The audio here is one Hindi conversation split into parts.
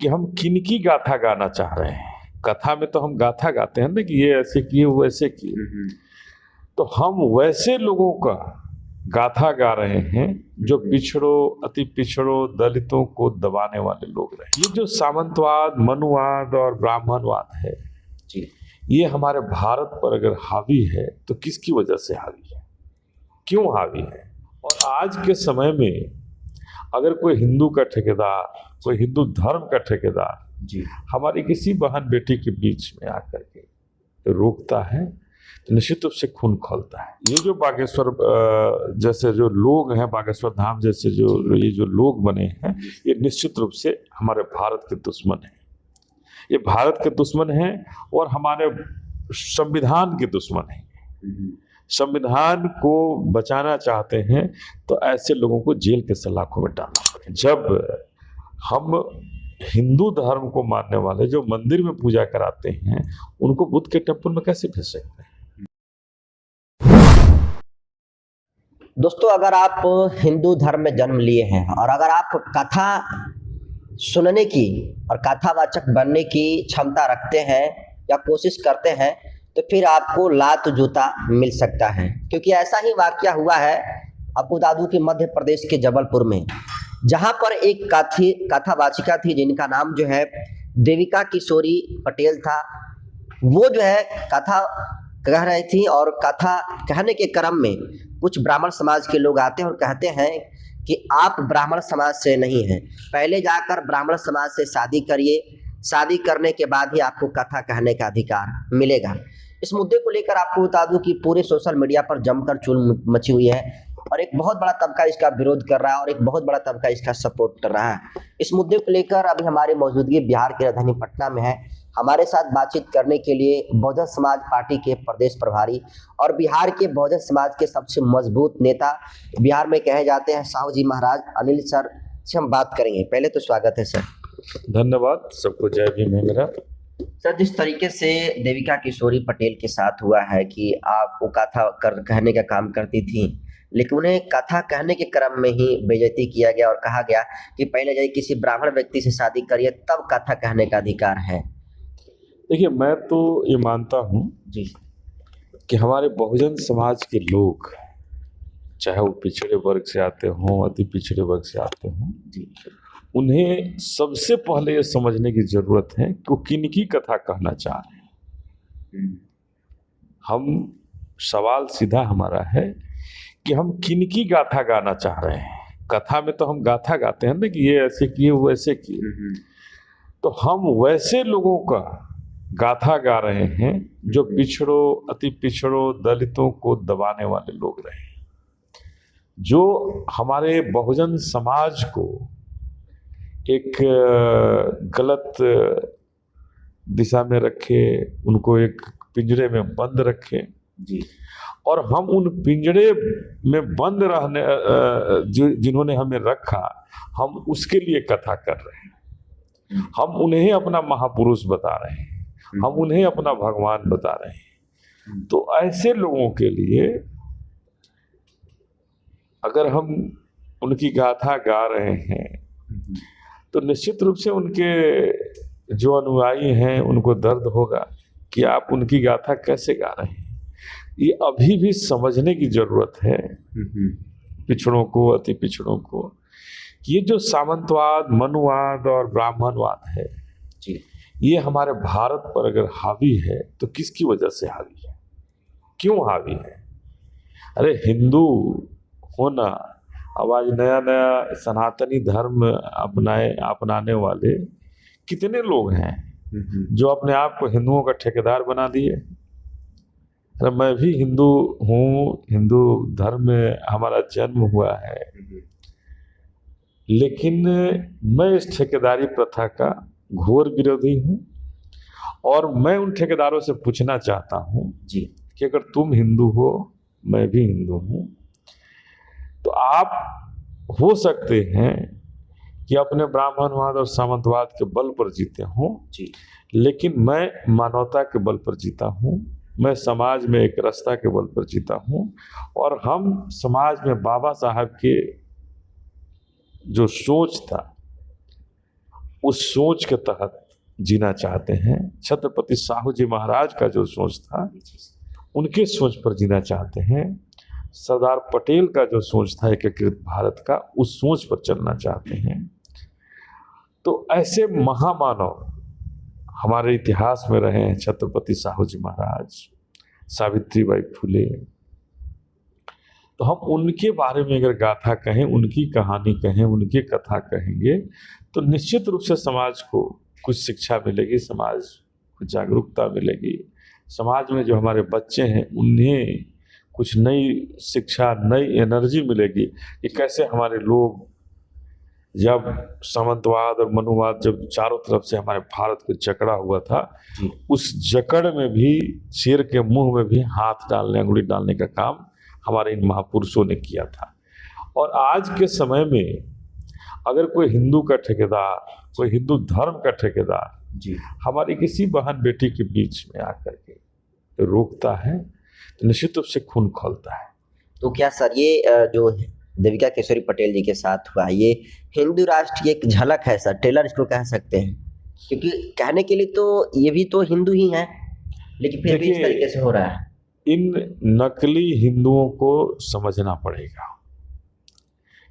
कि हम किनकी गाथा गाना चाह रहे हैं। कथा में तो हम गाथा गाते हैं ना कि ये ऐसे किए वो ऐसे किए, तो हम वैसे लोगों का गाथा गा रहे हैं जो पिछड़ों, अति पिछड़ों, दलितों को दबाने वाले लोग रहे। ये जो सामंतवाद, मनुवाद और ब्राह्मणवाद है जी, ये हमारे भारत पर अगर हावी है तो किसकी वजह से हावी है, क्यों हावी है? और आज के समय में अगर कोई हिंदू का ठेकेदार, कोई हिंदू धर्म का ठेकेदार जी हमारी किसी बहन बेटी के बीच में आकर के तो रोकता है तो निश्चित रूप से खून खौलता है। ये जो बागेश्वर जैसे जो लोग हैं, बागेश्वर धाम जैसे जो ये जो लोग बने हैं, ये निश्चित रूप से हमारे भारत के दुश्मन हैं। ये भारत के दुश्मन हैं और हमारे संविधान के दुश्मन हैं। संविधान को बचाना चाहते हैं तो ऐसे लोगों को जेल के सलाखों में डालना पड़ेगा। जब हम हिंदू धर्म को मानने वाले जो मंदिर में पूजा कराते हैं उनको बुद्ध के टेम्पल में कैसे भेज सकते हैं? दोस्तों, अगर आप हिंदू धर्म में जन्म लिए हैं और अगर आप कथा सुनने की और कथावाचक बनने की क्षमता रखते हैं या कोशिश करते हैं तो फिर आपको लात जूता मिल सकता है, क्योंकि ऐसा ही वाकया हुआ है अप्पू दादू के मध्य प्रदेश के जबलपुर में, जहां पर एक कथावाचिका थी जिनका नाम जो है देविका किशोरी पटेल था। वो जो है कथा कह रही थी और कथा कहने के क्रम में कुछ ब्राह्मण समाज के लोग आते हैं और कहते हैं कि आप ब्राह्मण समाज से नहीं हैं, पहले जाकर ब्राह्मण समाज से शादी करिए, शादी करने के बाद ही आपको कथा कहने का अधिकार मिलेगा। इस मुद्दे को लेकर आपको बता दूं कि पूरे सोशल मीडिया पर जमकर चूल मची हुई है और एक बहुत बड़ा तबका इसका विरोध कर रहा है और एक बहुत बड़ा तबका इसका सपोर्ट कर रहा है। इस मुद्दे को लेकर अभी हमारी मौजूदगी बिहार की राजधानी पटना में है। हमारे साथ बातचीत करने के लिए बहुजन समाज पार्टी के प्रदेश प्रभारी और बिहार के बहुजन समाज के सबसे मजबूत नेता बिहार में कहे जाते हैं साहू जी महाराज अनिल सर से हम बात करेंगे। पहले तो स्वागत है सर। धन्यवाद, सबको जय भीम है मेरा। सर, जिस तरीके से देविका किशोरी पटेल के साथ हुआ है कि आप वो कथा कहने का काम करती थी, लेकिन उन्हें कथा कहने के क्रम में ही बेइज्जती किया गया और कहा गया कि पहले जाइए किसी ब्राह्मण व्यक्ति से शादी करिए तब कथा कहने का अधिकार है। देखिए, मैं तो ये मानता हूँ जी कि हमारे बहुजन समाज के लोग, चाहे वो पिछड़े वर्ग से आते हों, अति पिछड़े वर्ग से आते हों जी, उन्हें सबसे पहले ये समझने की जरूरत है कि वो किनकी कथा कहना चाह रहे हैं। हम सवाल सीधा हमारा है कि हम किनकी गाथा गाना चाह रहे हैं। कथा में तो हम गाथा गाते हैं ना कि ये ऐसे किए वो ऐसे किए, तो हम वैसे लोगों का गाथा गा रहे हैं जो पिछड़ों, अति पिछड़ों, दलितों को दबाने वाले लोग रहे, जो हमारे बहुजन समाज को एक गलत दिशा में रखे, उनको एक पिंजरे में बंद रखे जी, और हम उन पिंजरे में बंद रहने जिन्होंने हमें रखा, हम उसके लिए कथा कर रहे हैं। हम उन्हें अपना महापुरुष बता रहे हैं, हम उन्हें अपना भगवान बता रहे हैं। तो ऐसे लोगों के लिए अगर हम उनकी गाथा गा रहे हैं तो निश्चित रूप से उनके जो अनुयायी हैं उनको दर्द होगा कि आप उनकी गाथा कैसे गा रहे हैं। ये अभी भी समझने की जरूरत है पिछड़ों को, अति पिछड़ों को, कि ये जो सामंतवाद, मनुवाद और ब्राह्मणवाद है जी, ये हमारे भारत पर अगर हावी है तो किसकी वजह से हावी है, क्यों हावी है? अरे हिंदू होना, अब आज नया नया सनातनी धर्म अपनाने वाले कितने लोग हैं जो अपने आप को हिंदुओं का ठेकेदार बना दिए। अरे मैं भी हिंदू हूँ, हिंदू धर्म में हमारा जन्म हुआ है, लेकिन मैं इस ठेकेदारी प्रथा का घोर विरोधी हूँ और मैं उन ठेकेदारों से पूछना चाहता हूँ जी कि अगर तुम हिंदू हो, मैं भी हिंदू हूँ, तो आप हो सकते हैं कि अपने ब्राह्मणवाद और सामंतवाद के बल पर जीते हों जी, लेकिन मैं मानवता के बल पर जीता हूँ, मैं समाज में एक रास्ता के बल पर जीता हूँ। और हम समाज में बाबा साहब के जो सोच था उस सोच के तहत जीना चाहते हैं। छत्रपति साहू जी महाराज का जो सोच था उनके सोच पर जीना चाहते हैं। सरदार पटेल का जो सोच था एकीकृत भारत का, उस सोच पर चलना चाहते हैं। तो ऐसे महामानव हमारे इतिहास में रहे हैं, छत्रपति साहू जी महाराज, सावित्रीबाई फुले। तो हम उनके बारे में अगर गाथा कहें, उनकी कहानी कहें, उनकी कथा कहेंगे तो निश्चित रूप से समाज को कुछ शिक्षा मिलेगी, समाज को जागरूकता मिलेगी। समाज में जो हमारे बच्चे हैं उन्हें कुछ नई शिक्षा, नई एनर्जी मिलेगी कि कैसे हमारे लोग, जब सामंतवाद और मनुवाद जब चारों तरफ से हमारे भारत को जकड़ा हुआ था, उस जकड़ में भी, शेर के मुंह में भी हाथ डालने, अंगुली डालने का काम हमारे इन महापुरुषों ने किया था। और आज के समय में अगर कोई हिंदू का ठेकेदार, कोई हिंदू धर्म का ठेकेदार हमारी किसी बहन बेटी के बीच में आकर के तो रोकता है तो निश्चित रूप से खून खौलता है। तो क्या सर ये जो देविका केशरी पटेल जी के साथ हुआ, ये हिंदू राष्ट्र की एक झलक है सर, ट्रेलर इसको कह सकते हैं? क्योंकि कहने के लिए तो ये भी तो हिंदू ही हैं, लेकिन फिर भी इस तरीके से हो रहा है। इन नकली हिंदुओं को समझना पड़ेगा।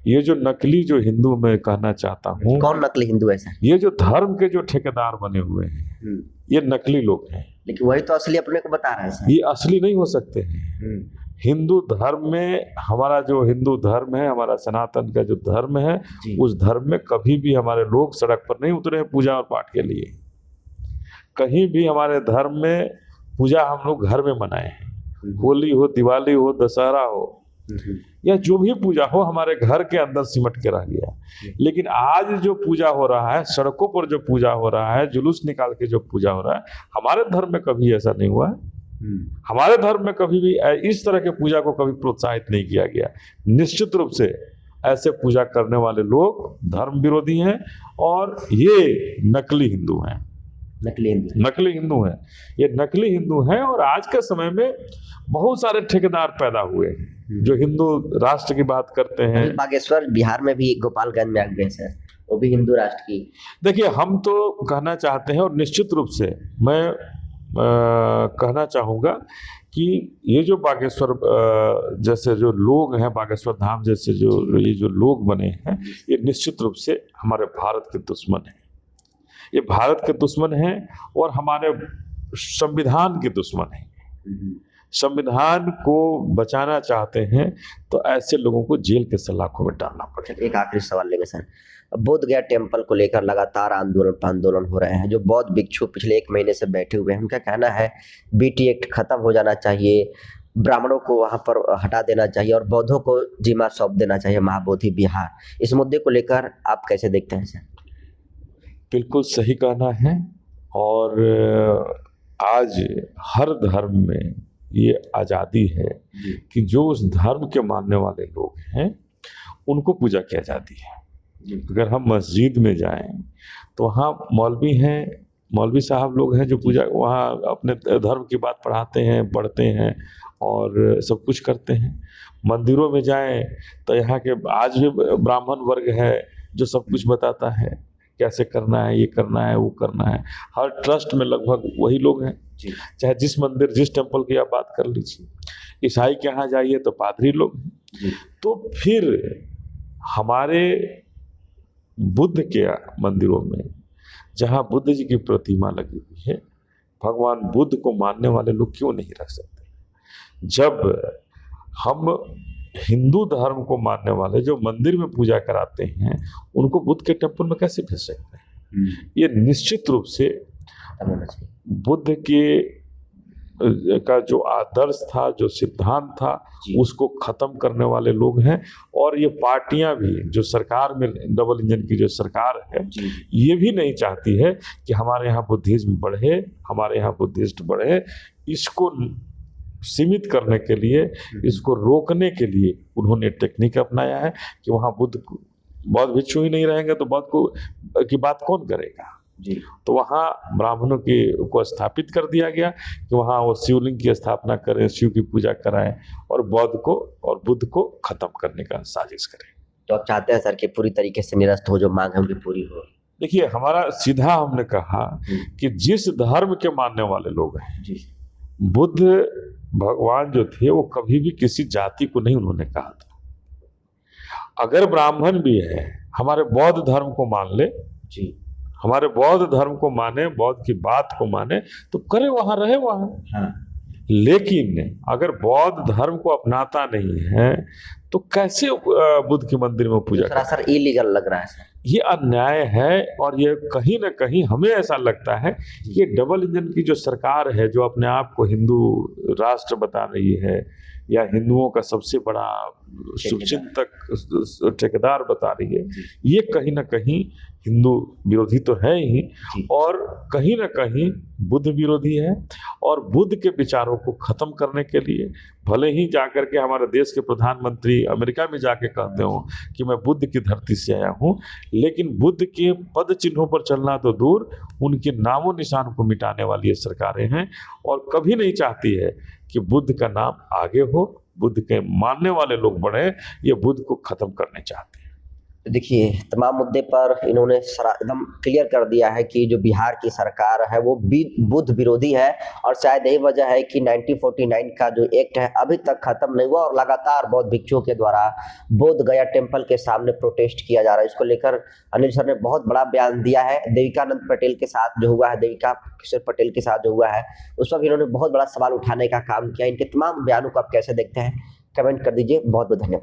ये जो नकली जो हिंदू मैं कहना चाहता हूँ, कौन नकली हिंदू है सर? ये जो धर्म के जो ठेकेदार बने हुए हैं, ये नकली लोग हैं। लेकिन वही तो असली अपने को बता रहे हैं सर। ये असली नहीं हो सकते हैं। हिंदू धर्म में, हमारा जो हिंदू धर्म है, हमारा सनातन का जो धर्म है, उस धर्म में कभी भी हमारे लोग सड़क पर नहीं उतरे हैं पूजा और पाठ के लिए। कहीं भी हमारे धर्म में पूजा हम लोग घर में मनाए हैं। होली हो, दिवाली हो, दशहरा हो, या जो भी पूजा हो हमारे घर के अंदर सिमट के रह गया। लेकिन आज जो पूजा हो रहा है, सड़कों पर जो पूजा हो रहा है, जुलूस निकाल के जो पूजा हो रहा है, हमारे धर्म में कभी ऐसा नहीं हुआ है। हमारे धर्म में कभी भी इस तरह के पूजा को कभी प्रोत्साहित नहीं किया गया। निश्चित रूप से ऐसे पूजा करने वाले लोग धर्म विरोधी हैं और ये नकली हिंदू हैं। नकली हिंदू हैं, ये नकली हिंदू हैं। और आज के समय में बहुत सारे ठेकेदार पैदा हुए हैं जो हिंदू राष्ट्र की बात करते हैं। बागेश्वर बिहार में भी, गोपालगंज में आ गए सर, वो भी हिंदू राष्ट्र की। देखिए, हम तो कहना चाहते हैं और निश्चित रूप से मैं कहना चाहूँगा कि ये जो बागेश्वर जैसे जो लोग हैं, बागेश्वर धाम जैसे जो ये जो लोग बने हैं, ये निश्चित रूप से हमारे भारत के दुश्मन हैं। ये भारत के दुश्मन हैं और हमारे संविधान के दुश्मन हैं। संविधान को बचाना चाहते हैं तो ऐसे लोगों को जेल के सलाखों में डालना पड़ेगा। एक आखिरी सवाल लेंगे सर। बोध गया टेम्पल को लेकर लगातार आंदोलन हो रहे हैं। जो बौद्ध भिक्षु पिछले 1 महीने से बैठे हुए हैं, उनका कहना है बीटी एक्ट खत्म हो जाना चाहिए, ब्राह्मणों को वहां पर हटा देना चाहिए और बौद्धों को जिम्मा सौंप देना चाहिए महाबोधि बिहार। इस मुद्दे को लेकर आप कैसे देखते हैं सर? बिल्कुल सही कहना है। और आज हर धर्म में ये आज़ादी है कि जो उस धर्म के मानने वाले लोग हैं उनको पूजा की आज़ादी है। अगर हम मस्जिद में जाएं तो वहाँ मौलवी हैं, मौलवी साहब लोग हैं जो पूजा, वहाँ अपने धर्म की बात पढ़ाते हैं, पढ़ते हैं और सब कुछ करते हैं। मंदिरों में जाएं तो यहाँ के आज भी ब्राह्मण वर्ग है जो सब कुछ बताता है, कैसे करना है, ये करना है, वो करना है। हर ट्रस्ट में लगभग वही लोग हैं। चाहे जिस मंदिर, जिस टेम्पल की आप बात कर लीजिए, ईसाई के यहाँ जाइए तो पादरी लोग हैं। तो फिर हमारे बुद्ध के मंदिरों में जहाँ बुद्ध जी की प्रतिमा लगी हुई है, भगवान बुद्ध को मानने वाले लोग क्यों नहीं रख सकते? जब हम हिंदू धर्म को मानने वाले जो मंदिर में पूजा कराते हैं उनको बुद्ध के टेम्पल में कैसे भेज सकते हैं? ये निश्चित रूप से बुद्ध के का जो आदर्श था, जो सिद्धांत था, उसको खत्म करने वाले लोग हैं। और ये पार्टियां भी, जो सरकार में डबल इंजन की जो सरकार है, ये भी नहीं चाहती है कि हमारे यहाँ बुद्धिज्म बढ़े, हमारे यहाँ बुद्धिस्ट बढ़े। इसको सीमित करने के लिए, इसको रोकने के लिए उन्होंने टेक्निक अपनाया है कि वहाँ बौद्ध भिक्षु ही नहीं रहेंगे तो बौद्ध की बात कौन करेगा? तो वहाँ ब्राह्मणों को स्थापित कर दिया गया कि वहाँ वो शिवलिंग की स्थापना करें, शिव की पूजा कराएं और बौद्ध को और बुद्ध को खत्म करने का साजिश करें। तो आप चाहते हैं सर कि पूरी तरीके से निरस्त हो, जो मांग है उनकी पूरी हो? देखिए हमारा सीधा हमने कहा कि जिस धर्म के मानने वाले लोग हैं, जी बुद्ध भगवान जो थे वो कभी भी किसी जाति को नहीं उन्होंने कहा था। अगर ब्राह्मण भी है हमारे बौद्ध धर्म को मान ले, जी हमारे बौद्ध धर्म को माने, बौद्ध की बात को माने तो करे वहां, रहे वहां। हाँ लेकिन अगर बौद्ध धर्म को अपनाता नहीं है तो कैसे बुद्ध के मंदिर में पूजा करे? सर इलीगल लग रहा है सर। ये अन्याय है और ये कहीं ना कहीं हमें ऐसा लगता है कि ये डबल इंजन की जो सरकार है, जो अपने आप को हिंदू राष्ट्र बता रही है या हिंदुओं का सबसे बड़ा शुभचिंतक ठेकेदार बता रही है, ये कहीं ना कहीं हिंदू विरोधी तो है ही और कहीं ना कहीं बुद्ध विरोधी है। और बुद्ध के विचारों को खत्म करने के लिए भले ही जाकर के हमारे देश के प्रधानमंत्री अमेरिका में जाके कहते हो कि मैं बुद्ध की धरती से आया हूँ, लेकिन बुद्ध के पद चिन्हों पर चलना तो दूर, उनके नामों निशान को मिटाने वाली ये सरकारें हैं और कभी नहीं चाहती है कि बुद्ध का नाम आगे हो, बुद्ध के मानने वाले लोग बढ़े। ये बुद्ध को खत्म करने चाहते हैं। देखिए तमाम मुद्दे पर इन्होंने एकदम क्लियर कर दिया है कि जो बिहार की सरकार है वो बुद्ध विरोधी है और शायद यही वजह है कि 1949 का जो एक्ट है अभी तक खत्म नहीं हुआ और लगातार बौद्ध भिक्षुओं के द्वारा बोध गया टेम्पल के सामने प्रोटेस्ट किया जा रहा है। इसको लेकर अनिल सर ने बहुत बड़ा बयान दिया है। देविकानंद पटेल के साथ जो हुआ है, देविका किशोर पटेल के साथ जो हुआ है, उस पर भी इन्होंने बहुत बड़ा सवाल उठाने का काम किया। इनके तमाम बयानों को आप कैसे देखते हैं, कमेंट कर दीजिए। बहुत बहुत धन्यवाद।